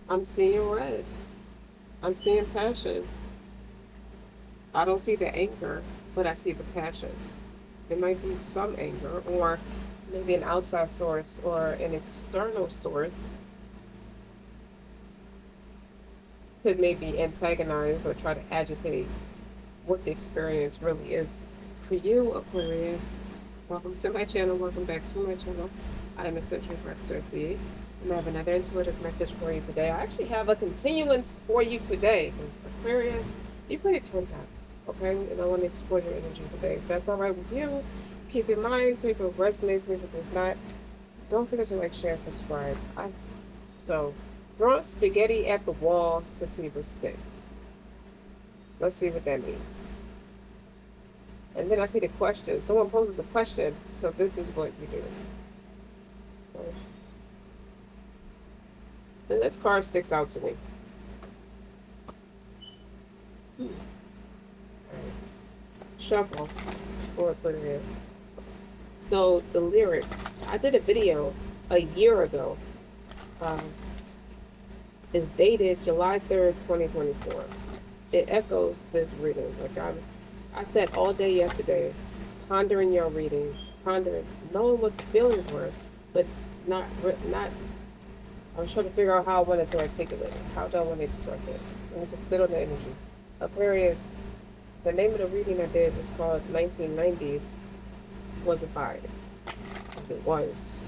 I'm seeing red. I'm seeing passion. I don't see the anger, but I see the passion. There might be some anger, or maybe an outside source or an external source could maybe antagonize or try to agitate what the experience really is for you, Aquarius. Welcome to my channel. Welcome back to my channel. I am essentially RockStar'Seed, and I have another intuitive message for you today. I actually have a continuance for you today, because Aquarius, you're pretty turned up, okay? And I want to explore your energy today. If that's all right with you, keep in mind, see if it resonates, if it does not, don't forget to like, share, subscribe. So, throwing spaghetti at the wall to see what sticks. Let's see what that means. And then I see the question. Someone poses a question, so this is what you do. And this card sticks out to me. Hmm. Right. Shuffle for Aquarius. So the lyrics, I did a video a year ago. Um, is dated July 3rd, 2024. It echoes this reading. I sat all day yesterday pondering your reading, pondering, knowing what the feelings were, but not. I was trying to figure out how I wanted to articulate it. How do I want to express it? Let me just sit on the energy. Aquarius, the name of the reading I did was called 1990s Was a Vibe. As it was.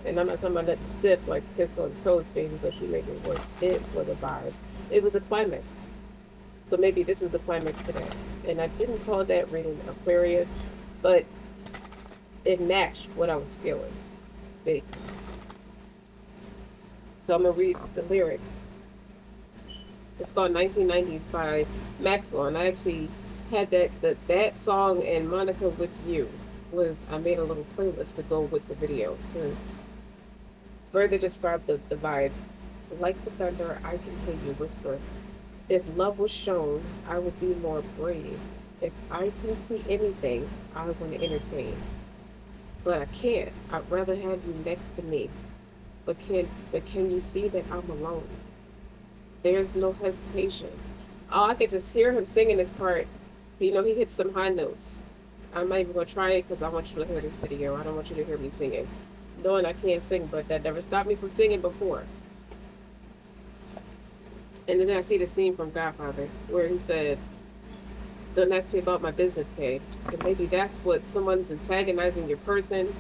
And I'm not talking about that stiff like tits on toes, baby, but you make it work. It was a vibe. It was a climax. So maybe this is the climax today. And I didn't call that reading Aquarius, but it matched what I was feeling. Big time. So I'm gonna read the lyrics. It's called 1990s by Maxwell, and I actually had that song and Monica with You was I made a little playlist to go with the video to further describe the vibe. Like the thunder, I can hear you whisper. If love was shown, I would be more brave. If I can see anything, I want to entertain. But I can't. I'd rather have you next to me. But can you see that I'm alone? There's no hesitation. Oh, I could just hear him singing this part. He hits some high notes. I'm not even gonna try it because I want you to hear this video. I don't want you to hear me singing. Knowing I can't sing, but that never stopped me from singing before. And then I see the scene from Godfather where he said, "Don't ask me about my business, Kay." So maybe that's what someone's antagonizing your person.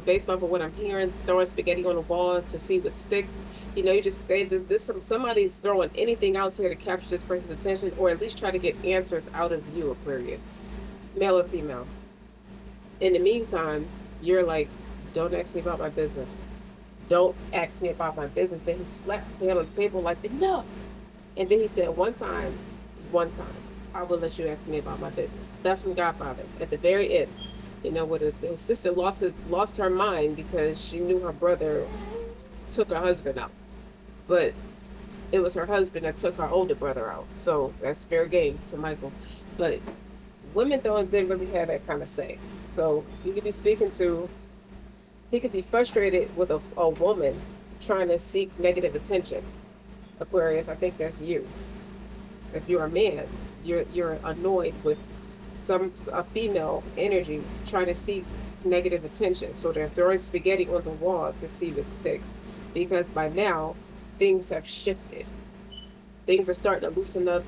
Based off of what I'm hearing, throwing spaghetti on the wall to see what sticks. You just they just this somebody's throwing anything out here to capture this person's attention, or at least try to get answers out of you, Aquarius, male or female. In the meantime, you're like, "Don't ask me about my business. Don't ask me about my business." Then he slaps his hand on the table like, "Enough." And then he said, one time, I will let you ask me about my business. That's from Godfather. At the very end, where his sister lost her mind because she knew her brother took her husband out. But it was her husband that took her older brother out. So that's fair game to Michael. But women don't didn't really have that kind of say. So you could be speaking to he could be frustrated with a woman trying to seek negative attention. Aquarius, I think that's you. If you're a man, you're annoyed with a female energy trying to seek negative attention. So they're throwing spaghetti on the wall to see what sticks. Because by now, things have shifted. Things are starting to loosen up.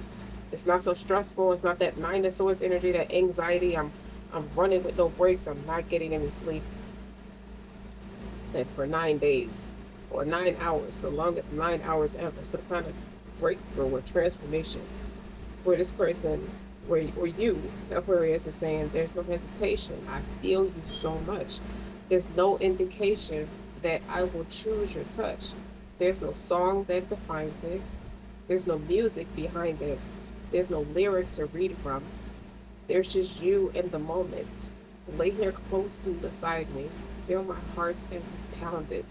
It's not so stressful. It's not that nine of swords energy, that anxiety. I'm running with no breaks. I'm not getting any sleep. And for 9 days or 9 hours, the longest 9 hours ever. Some kind of breakthrough or transformation where this person, where you, Aquarius, is saying, "There's no hesitation. I feel you so much. There's no indication that I will choose your touch. There's no song that defines it. There's no music behind it. There's no lyrics to read from. There's just you in the moment. Lay here closely beside me. Feel my heart as it's pounded.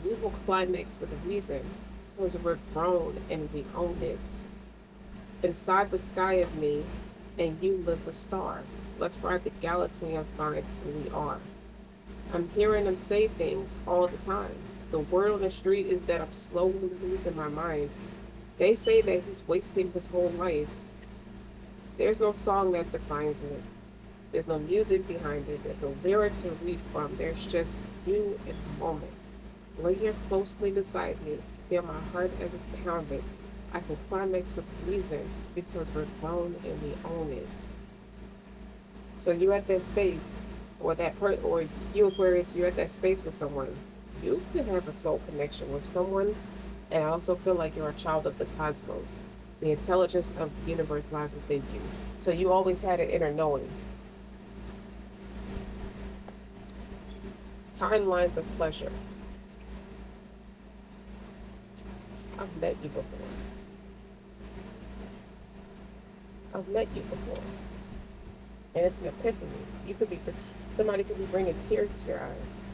We will climax with a reason, because we're grown and we own it. Inside the sky of me and you lives a star. Let's ride the galaxy and find who we are." I'm hearing him say things all the time. The word on the street is that I'm slowly losing my mind. They say that he's wasting his whole life. There's no song that defines it. There's no music behind it. There's no lyrics to read from. There's just you in the moment. Lay here closely beside me. Feel my heart as it's pounding. I can climax with reason because we're grown and we own it. So you're at that space, or you Aquarius, you're at that space with someone. You can have a soul connection with someone, and I also feel like you're a child of the cosmos. The intelligence of the universe lies within you. So you always had an inner knowing. Timelines of pleasure. I've met you before. I've met you before. And it's an epiphany. You could be, somebody could be bringing tears to your eyes.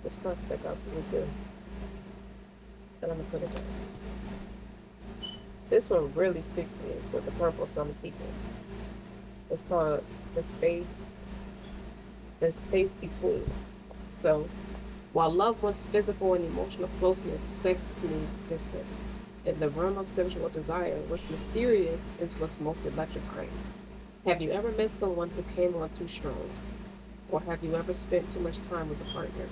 This card stuck out to me too. And I'm gonna put it down. This one really speaks to me with the purple, so I'm gonna keep it. It's called the space between. So while love wants physical and emotional closeness, sex needs distance. In the realm of sensual desire, what's mysterious is what's most electrifying. Have you ever met someone who came on too strong? Or have you ever spent too much time with a partner?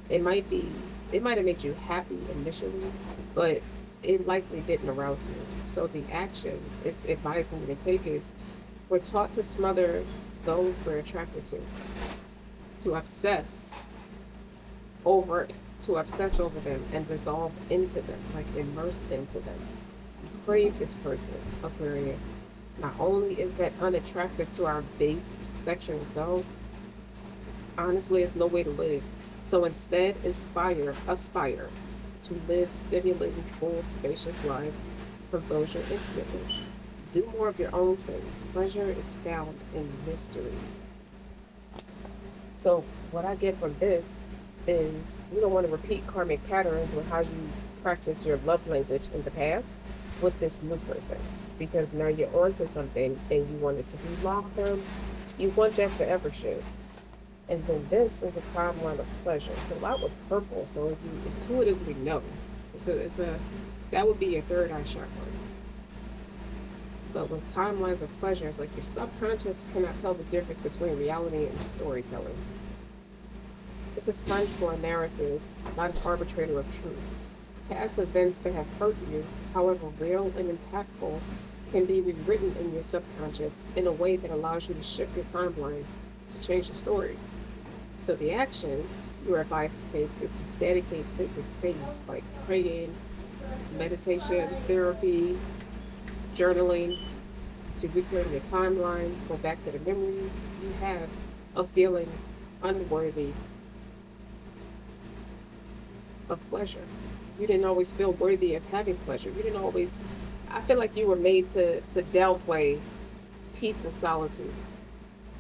It might be, it might have made you happy initially, but it likely didn't arouse you. So the action is advising you to take is we're taught to smother those we're attracted to obsess over to obsess over them and dissolve into them, like immerse into them. You crave this person, Aquarius. Not only is that unattractive to our base sexual selves, honestly, it's no way to live. So instead, aspire to live stimulating, full, spacious lives from those you're intimate with. Do more of your own thing. Pleasure is found in mystery. So what I get from this is you don't want to repeat karmic patterns with how you practice your love language in the past with this new person. Because now you're onto something and you want it to be long term. You want that forever shit. And then this is a timeline of pleasure. It's a lot with purple, so if you intuitively know, that would be your third eye chakra. But with timelines of pleasure, it's like your subconscious cannot tell the difference between reality and storytelling. It's a sponge for a narrative, not an arbitrator of truth. Past events that have hurt you, however real and impactful, can be rewritten in your subconscious in a way that allows you to shift your timeline to change the story. So the action you're advised to take is to dedicate sacred space like praying, meditation, therapy, journaling, to reclaim your timeline, go back to the memories you have of feeling unworthy of pleasure. You didn't always feel worthy of having pleasure. You didn't always, I feel like you were made to downplay peace and solitude.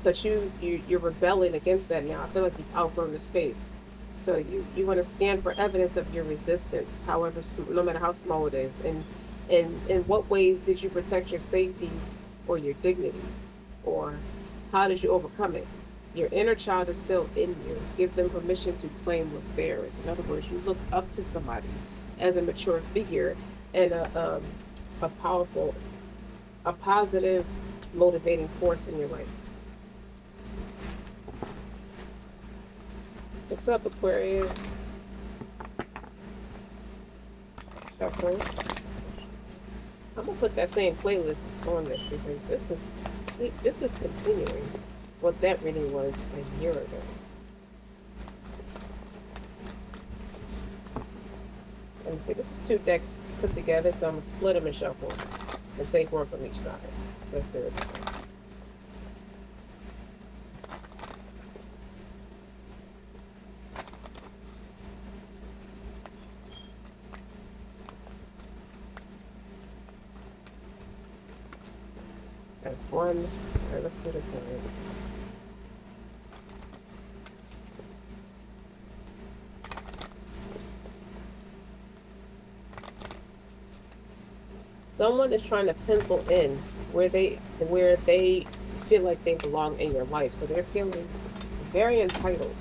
But you're rebelling against that now. I feel like you've outgrown the space. So you want to scan for evidence of your resistance, however, no matter how small it is. And in what ways did you protect your safety or your dignity? Or how did you overcome it? Your inner child is still in you. Give them permission to claim what's theirs. In other words, you look up to somebody as a mature figure and a powerful, a positive, motivating force in your life. What's up, Aquarius? Shuffle. I'm gonna put that same playlist on this because this is continuing what that reading was a year ago. Let me see. This is two decks put together, so I'm gonna split them and shuffle and take one from each side. Let's do it. That's one. All right, let's do this one. Someone is trying to pencil in where they feel like they belong in your life. So they're feeling very entitled.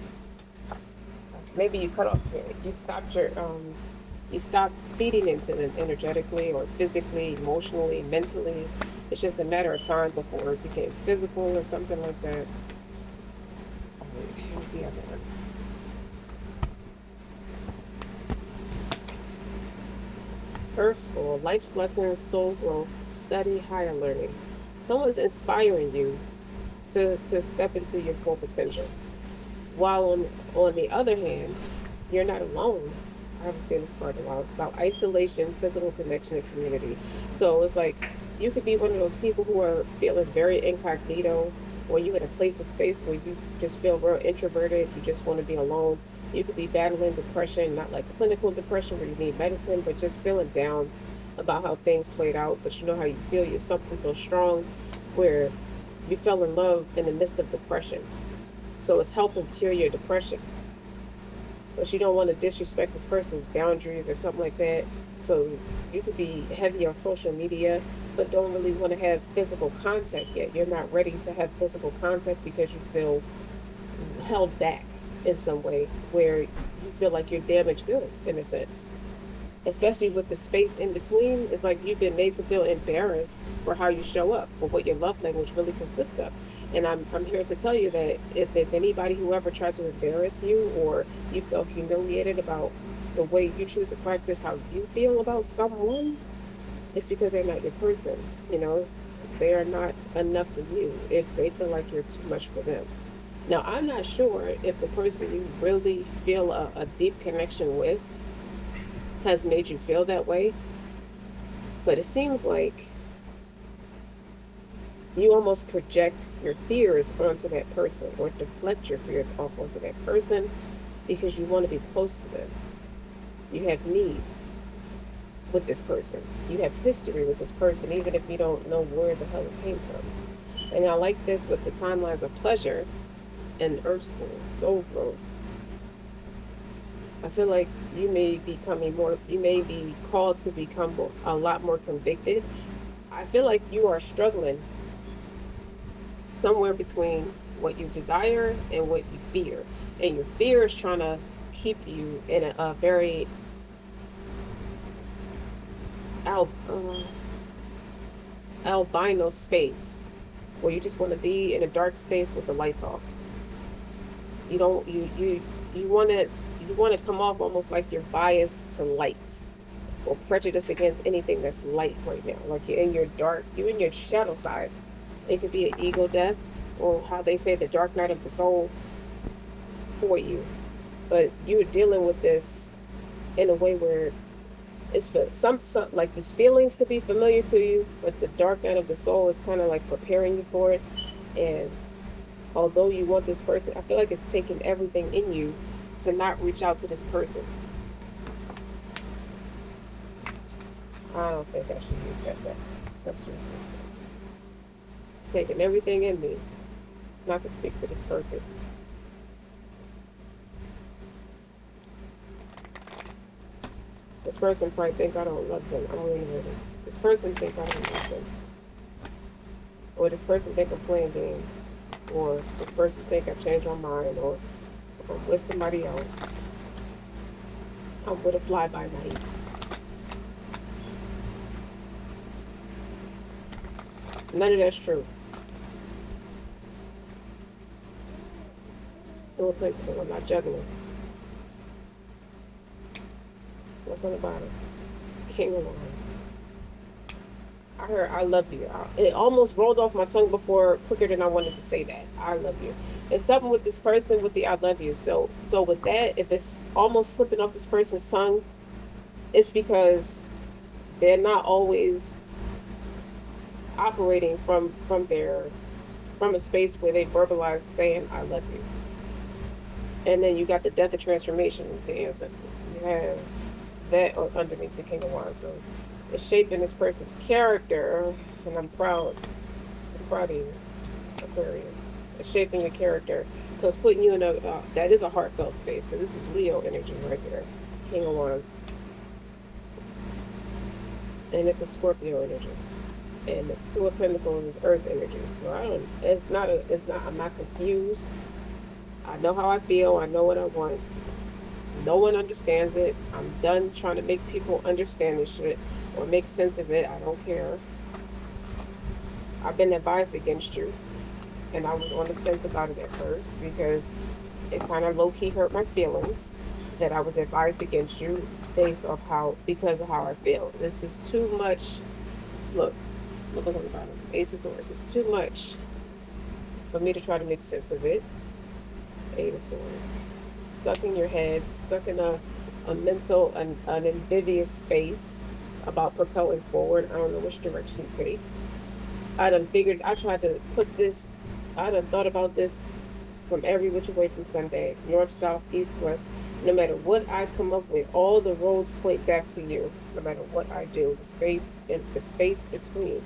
Maybe you cut off, you stopped feeding into them energetically or physically, emotionally, mentally. It's just a matter of time before it became physical or something like that. Here's the other one. Earth School, life's lessons, soul growth, study, higher learning. Someone's inspiring you to step into your full potential. While on the other hand, you're not alone. I haven't seen this card in a while. It's about isolation, physical connection, and community. So it's like you could be one of those people who are feeling very incognito, or you in a place of space where you just feel real introverted. You just want to be alone. You could be battling depression, not like clinical depression where you need medicine, but just feeling down about how things played out. But you know how you feel. You're something so strong where you fell in love in the midst of depression. So it's helping cure your depression. But you don't want to disrespect this person's boundaries or something like that. So you could be heavy on social media, but don't really want to have physical contact yet. You're not ready to have physical contact because you feel held back in some way where you feel like you're damaged goods in a sense. Especially with the space in between, it's like you've been made to feel embarrassed for how you show up, for what your love language really consists of. And I'm here to tell you that if there's anybody who ever tries to embarrass you or you feel humiliated about the way you choose to practice how you feel about someone, it's because they're not your person. You know, they are not enough for you if they feel like you're too much for them. Now, I'm not sure if the person you really feel a deep connection with has made you feel that way, but it seems like you almost project your fears onto that person or deflect your fears off onto that person because you want to be close to them. You have needs with this person. You have history with this person, even if you don't know where the hell it came from. And I like this with the timelines of pleasure and Earth School, soul growth. I feel like you may be called to become a lot more convicted. I feel like you are struggling somewhere between what you desire and what you fear. And your fear is trying to keep you in a very al- uh, albino space where you just want to be in a dark space with the lights off. You don't you want to come off almost like you're biased to light or prejudice against anything that's light right now. Like you're in your shadow side. It could be an ego death or how they say the dark night of the soul for you. But you're dealing with this in a way where it's for some like these feelings could be familiar to you, but the dark night of the soul is kind of like preparing you for it. And although you want this person, I feel like it's taking everything in you to not reach out to this person. I don't think I should use that deck. Let's use this deck. It's taking everything in me not to speak to this person. This person probably think I don't love them. I'm really hurting. This person think I don't love them. Or this person think I'm playing games. Or this person think I changed my mind. Or I'm with somebody else. I'm with a fly-by-night. None of that's true. Still a principle. I'm not juggling. What's on the bottom? King of Wands. I heard I love you. It almost rolled off my tongue before quicker than I wanted to say that. I love you. It's something with this person with the I love you. So with that, if it's almost slipping off this person's tongue, it's because they're not always operating from a space where they verbalize saying I love you. And then you got the death of transformation with the ancestors. You have that underneath the King of Wands. So it's shaping this person's character, and I'm proud. I'm proud of you, Aquarius. It's shaping your character. So it's putting you in that is a heartfelt space, because this is Leo energy right here. King of Wands. And it's a Scorpio energy. And it's Two of Pentacles is Earth energy. So I'm not confused. I know how I feel. I know what I want. No one understands it. I'm done trying to make people understand this shit or make sense of it. I don't care. I've been advised against you. And I was on the fence about it at first because it kind of low key hurt my feelings that I was advised against you based off because of how I feel. This is too much. Look, look on the bottom. Ace of Swords. It's too much for me to try to make sense of it. Eight of Swords. Stuck in your head, stuck in a mental, an amphibious space about propelling forward. I don't know which direction to take. I tried to put this, I done thought about this from every which way from Sunday, north, south, east, west. No matter what I come up with, all the roads point back to you. No matter what I do, the space between.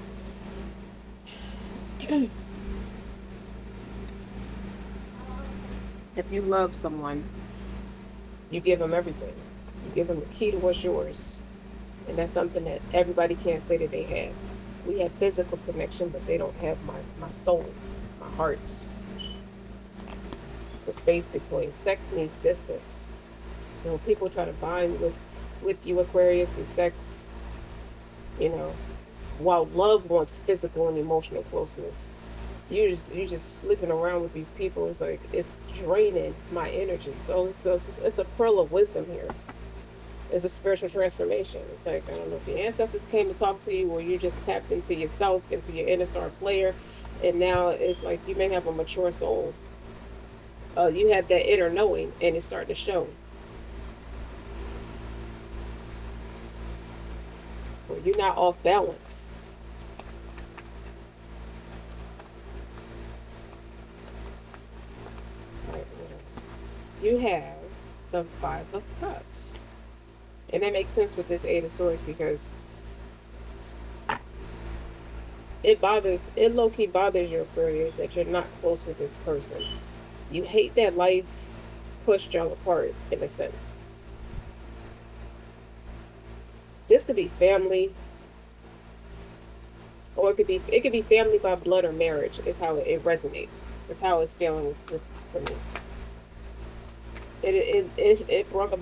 If you love someone, you give them everything. You give them the key to what's yours. And that's something that everybody can't say that they have. We have physical connection, but they don't have my soul, my heart. The space between. Sex needs distance. So people try to bind with you, Aquarius, through sex, you know, while love wants physical and emotional closeness. You just sleeping around with these people. It's like it's draining my energy. So it's a pearl of wisdom here. It's a spiritual transformation. It's like, I don't know if your ancestors came to talk to you or you just tapped into yourself, into your inner star player, and now it's like you may have a mature soul. You have that inner knowing, and it's starting to show. Or you're not off balance. All right, what else? You have the Five of Cups. And that makes sense with this Eight of Swords because it low key bothers your Aquarius that you're not close with this person. You hate that life pushed y'all apart in a sense. This could be family, or it could be family by blood or marriage. Is how it resonates. It's how it's feeling for me. It brought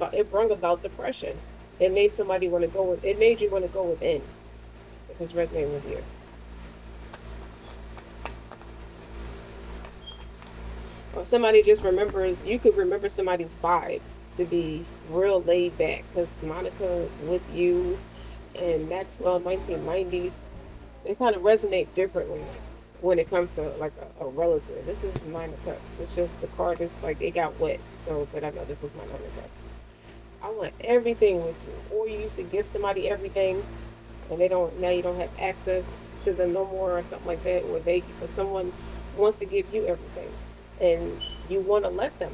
about depression. It made somebody want to go with. It made you want to go within. If it's resonating with you. Or somebody just remembers, you could remember somebody's vibe to be real laid back. Because Monica with you and Maxwell 1990s, they kind of resonate differently when it comes to like a relative. This is Nine of Cups. It's just the card is like it got wet. So, but I know this is my Nine of Cups. I want everything with you. Or you used to give somebody everything and they don't, now you don't have access to them no more or something like that, or someone wants to give you everything and you want to let them,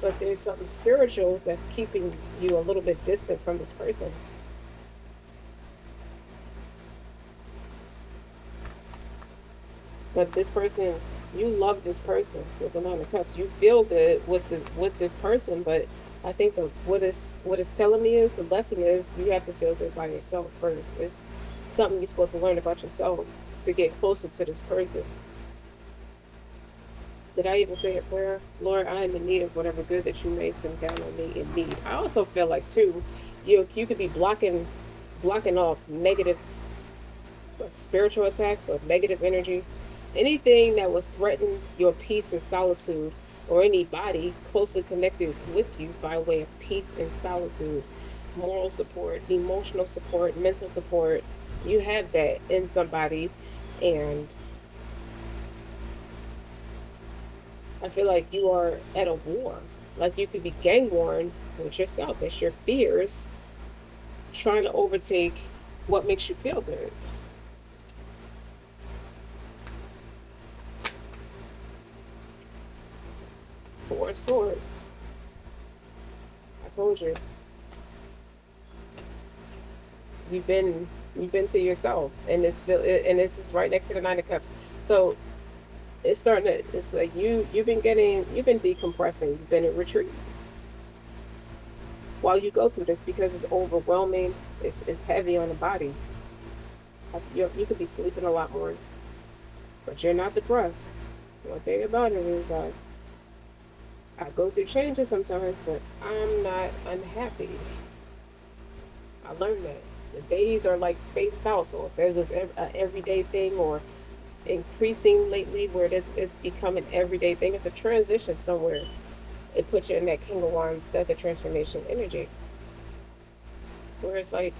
but there's something spiritual that's keeping you a little bit distant from this person. But this person, you love this person with the Nine of Cups. You feel good with this person, but I think what it's telling me is the lesson is you have to feel good by yourself first. It's something you're supposed to learn about yourself to get closer to this person. Did I even say a prayer? Lord, I am in need of whatever good that you may send down on me in need. I also feel like too, you could be blocking off negative like spiritual attacks or negative energy. Anything that would threaten your peace and solitude, or anybody closely connected with you by way of peace and solitude, moral support, emotional support, mental support. You have that in somebody, and I feel like you are at a war. Like you could be gang worn with yourself. It's your fears trying to overtake what makes you feel good. Four of Swords. I told you. You've been to yourself, and this is right next to the Nine of Cups. So it's starting to. It's like you've been decompressing. You've been in retreat while you go through this because it's overwhelming. It's heavy on the body. You could be sleeping a lot more, but you're not depressed. One thing about it is I go through changes sometimes, but I'm not unhappy. I learned that. The days are like spaced out. So if it was an everyday thing or increasing lately where it's become an everyday thing, it's a transition somewhere. It puts you in that King of Wands, death of transformation energy. Where it's like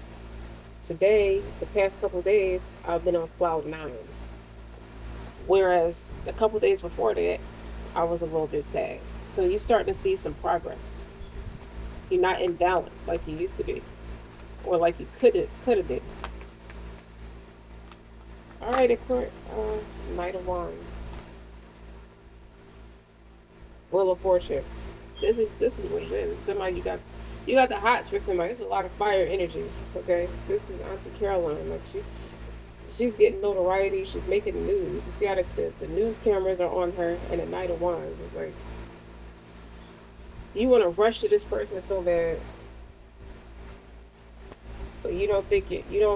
today, the past couple of days, I've been on cloud nine. Whereas a couple of days before that, I was a little bit sad. So you're starting to see some progress. You're not in balance like you used to be, or like you could have been. All right, Knight of Wands, Wheel of Fortune. This is what it is. Somebody you got the hots for somebody. It's a lot of fire energy. Okay, this is Auntie Caroline. Like she's getting notoriety. She's making the news. You see how the news cameras are on her, and the Knight of Wands. It's like you want to rush to this person so bad, but you don't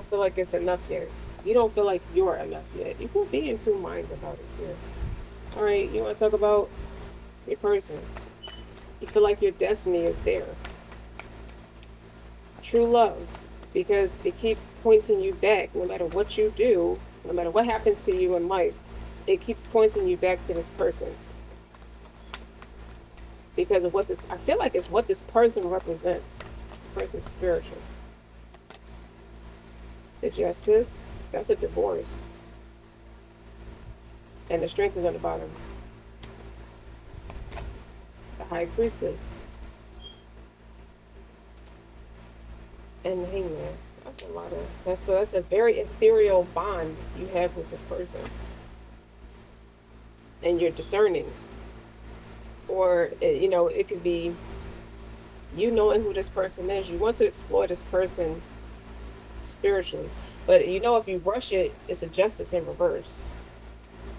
feel like it's enough yet. You don't feel like you're enough yet. You will be in two minds about it too. All right, you want to talk about your person. You feel like your destiny is there. True love, because it keeps pointing you back. No matter what you do, no matter what happens to you in life, it keeps pointing you back to this person because of what this. I feel like it's what this person represents. This person's spiritual. The Justice, that's a divorce, and the Strength is on the bottom. The High Priestess and the Hangman. That's a lot of that's a very ethereal bond you have with this person, and you're discerning, or it could be you knowing who this person is. You want to explore this person spiritually, but if you rush it, it's a justice in reverse.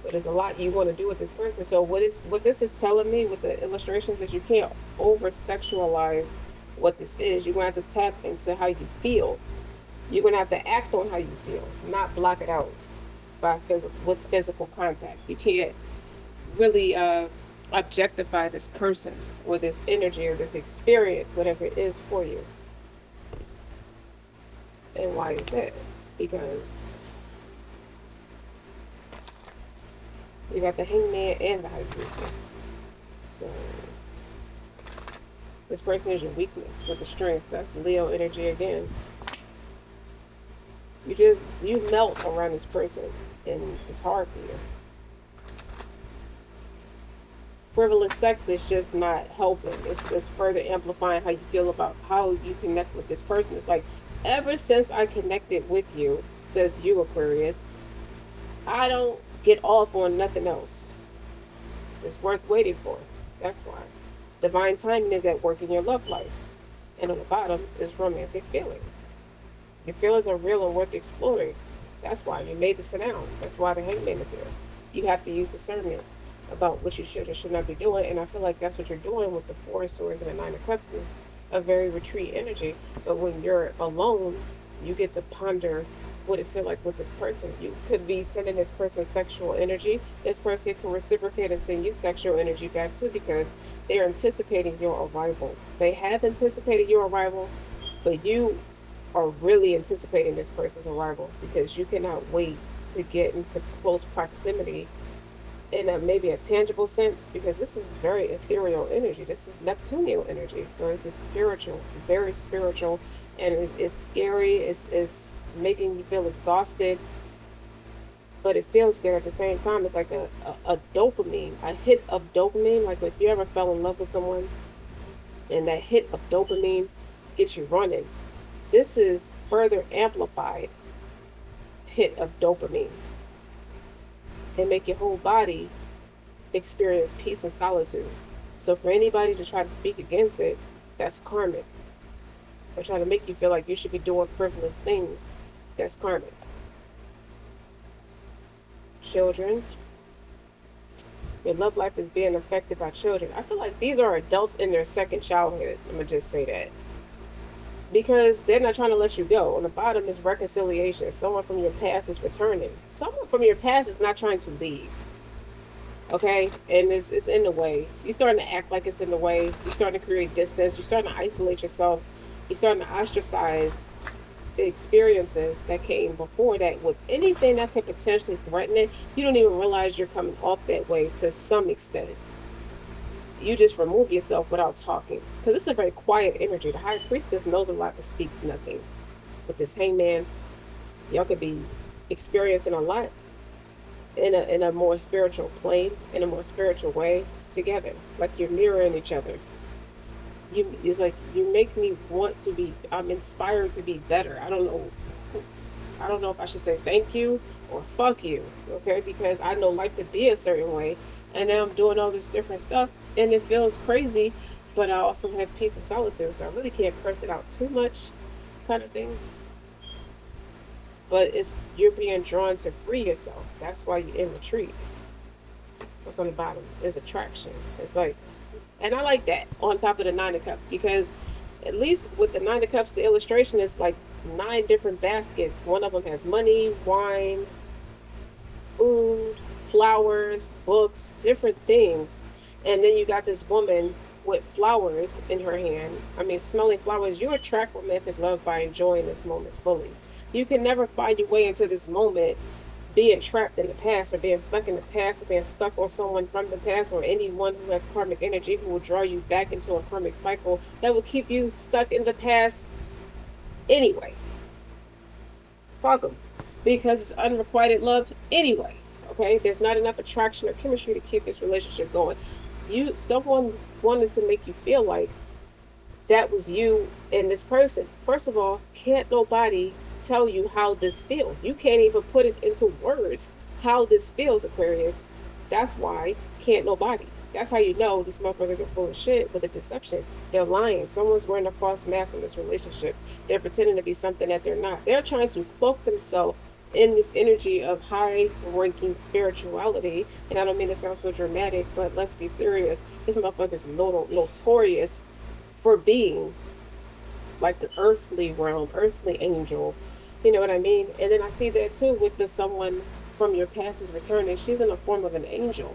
But there's a lot you want to do with this person. So what this is telling me with the illustrations is you can't over sexualize what this is. You're gonna have to tap into how you feel. You're gonna have to act on how you feel, not block it out with physical contact. You can't really objectify this person or this energy or this experience, whatever it is for you. And why is that? Because you got the Hangman and the High Priestess. So this person is your weakness with the Strength. That's Leo energy again. You melt around this person, and it's hard for you. Frivolous sex is just not helping. It's further amplifying how you feel about how you connect with this person. It's like, ever since I connected with you, says you, Aquarius, I don't get off on nothing else. It's worth waiting for. That's why. Divine timing is at work in your love life. And on the bottom is romantic feelings. Your feelings are real and worth exploring. That's why you made to sit down. That's why the Hangman is here. You have to use discernment about what you should or should not be doing. And I feel like that's what you're doing with the Four of Swords and the Nine of Cups is a very retreat energy. But when you're alone, you get to ponder what it feel like with this person. You could be sending this person sexual energy. This person can reciprocate and send you sexual energy back too because they're anticipating your arrival. They have anticipated your arrival, but you are really anticipating this person's arrival because you cannot wait to get into close proximity in maybe a tangible sense, because this is very ethereal energy. This is Neptunian energy. So it's a spiritual, very spiritual, and it's scary. It's making you feel exhausted, but it feels good at the same time. It's like a dopamine, a hit of dopamine. Like if you ever fell in love with someone and that hit of dopamine gets you running. This is further amplified hit of dopamine and make your whole body experience peace and solitude. So for anybody to try to speak against it, that's karmic. Or try to make you feel like you should be doing frivolous things, that's karmic. Children, your love life is being affected by children. I feel like these are adults in their second childhood. I'm gonna just say that. Because they're not trying to let you go. On the bottom is reconciliation. Someone from your past is returning. Someone from your past is not trying to leave. Okay, and it's in the way. You're starting to act like it's in the way. You're starting to create distance. You're starting to isolate yourself. You're starting to ostracize the experiences that came before that with anything that could potentially threaten it. You don't even realize you're coming off that way to some extent. You just remove yourself without talking because it's a very quiet energy. The high priestess knows a lot but speaks nothing. With this hangman, y'all could be experiencing a lot in a more spiritual plane, in a more spiritual way together, like you're mirroring each other. It's like you make me want to be. I'm inspired to be better. I don't know. I don't know if I should say thank you or fuck you, okay? Because I know life to be a certain way, and now I'm doing all this different stuff, and it feels crazy, but I also have peace and solitude, so I really can't curse it out too much, kind of thing. But it's you're being drawn to free yourself. That's why you're in retreat. What's on the bottom is attraction. It's like, and I like that on top of the Nine of Cups because at least with the Nine of Cups, the illustration is like 9 different baskets. One of them has money, wine, food, flowers, books, different things. And then you got this woman with flowers in her hand. I mean, smelling flowers. You attract romantic love by enjoying this moment fully. You can never find your way into this moment being trapped in the past or being stuck in the past or being stuck on someone from the past or anyone who has karmic energy who will draw you back into a karmic cycle that will keep you stuck in the past anyway. Fuck them. Because it's unrequited love anyway. Okay? There's not enough attraction or chemistry to keep this relationship going. Someone wanted to make you feel like that was you and this person. First of all, can't nobody tell you how this feels. You can't even put it into words how this feels, Aquarius. That's why can't nobody. That's how you know these motherfuckers are full of shit with a deception. They're lying. Someone's wearing a false mask in this relationship. They're pretending to be something that they're not. They're trying to cloak themselves in this energy of high ranking spirituality. And I don't mean to sound so dramatic, but let's be serious. This motherfucker's notorious for being like the earthly realm, earthly angel. You know what I mean? And then I see that too with the someone from your past is returning. She's in the form of an angel.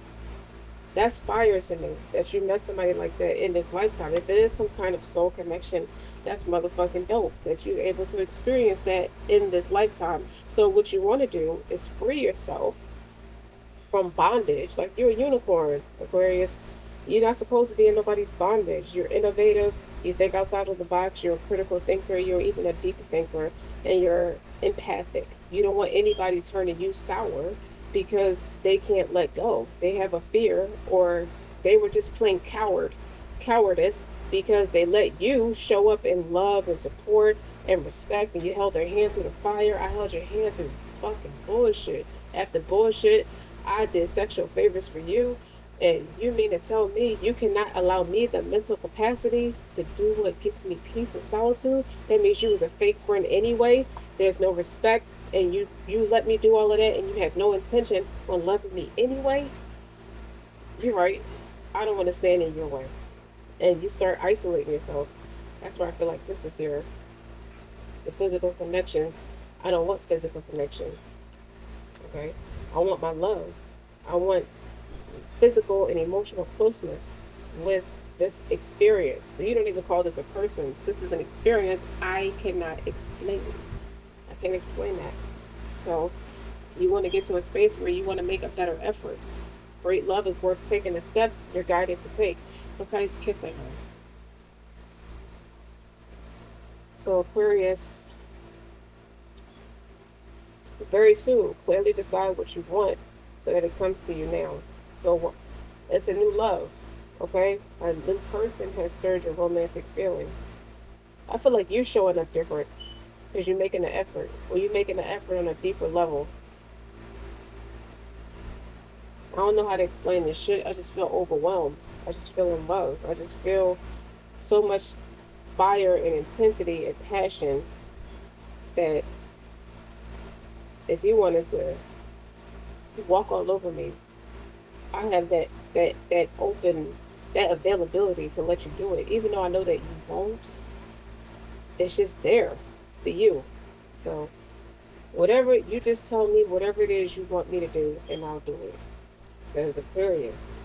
That's fire to me that you met somebody like that in this lifetime. If it is some kind of soul connection, that's motherfucking dope that you're able to experience that in this lifetime. So what you want to do is free yourself from bondage. Like you're a unicorn, Aquarius. You're not supposed to be in nobody's bondage. You're innovative. You think outside of the box. You're a critical thinker. You're even a deep thinker. And you're empathic. You don't want anybody turning you sour because they can't let go. They have a fear or they were just plain cowardice because they let you show up in love and support and respect and you held their hand through the fire. I held your hand through fucking bullshit. After bullshit, I did sexual favors for you. And you mean to tell me you cannot allow me the mental capacity to do what gives me peace and solitude? That means you was a fake friend anyway. There's no respect, and you let me do all of that, and you had no intention on loving me anyway. You're right. I don't want to stand in your way, and you start isolating yourself. That's why I feel like this is here. The physical connection. I don't want physical connection. Okay, I want my love. I want physical and emotional closeness with this experience. You don't even call this a person. This is an experience I cannot explain. I can't explain that. So you want to get to a space where you want to make a better effort. Great love is worth taking the steps you're guided to take. Look how he's kissing her. So Aquarius, very soon, clearly decide what you want so that it comes to you now. So it's a new love, okay? A new person has stirred your romantic feelings. I feel like you're showing up different because you're making an effort. Or you're making an effort on a deeper level. I don't know how to explain this shit. I just feel overwhelmed. I just feel in love. I just feel so much fire and intensity and passion that if you wanted to walk all over me, I have that open that availability to let you do it. Even though I know that you won't, it's just there for you. So whatever you just tell me, whatever it is you want me to do, and I'll do it. says Aquarius.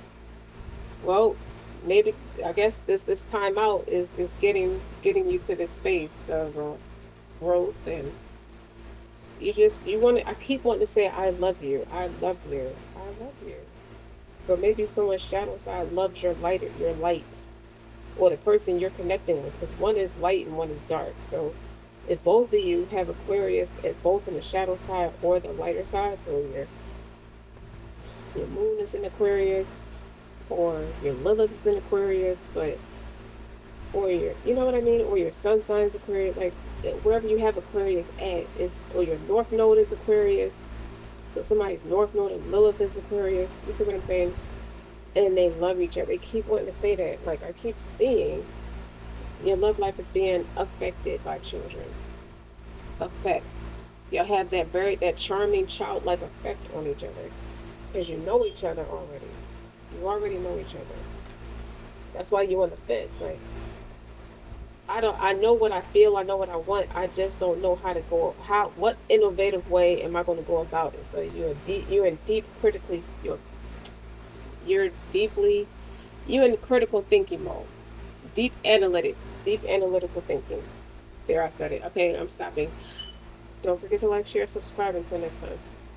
Well, maybe I guess this time out is getting you to this space of growth, and you want to. I keep wanting to say I love you, I love you, I love you. So maybe someone's shadow side loves your light, or the person you're connecting with, because one is light and one is dark. So if both of you have Aquarius at both in the shadow side or the lighter side, so your moon is in Aquarius or your Lilith is in Aquarius, but or your you know what I mean, or your sun sign's Aquarius, like wherever you have Aquarius at is, or your North Node is Aquarius. So somebody's North Node and Lilith is Aquarius. You see what I'm saying? And they love each other. They keep wanting to say that. Like I keep seeing your love life is being affected by children. Effect. You'll have that charming childlike effect on each other because you know each other already. You already know each other. That's why you're on the fence. Like I know what I feel, I know what I want. I just don't know how to go what innovative way am I going to go about it. So you're in deep critically you're deeply you're in critical thinking mode. Deep analytics, deep analytical thinking. There I said it. Okay, I'm stopping. Don't forget to like, share, subscribe. Until next time.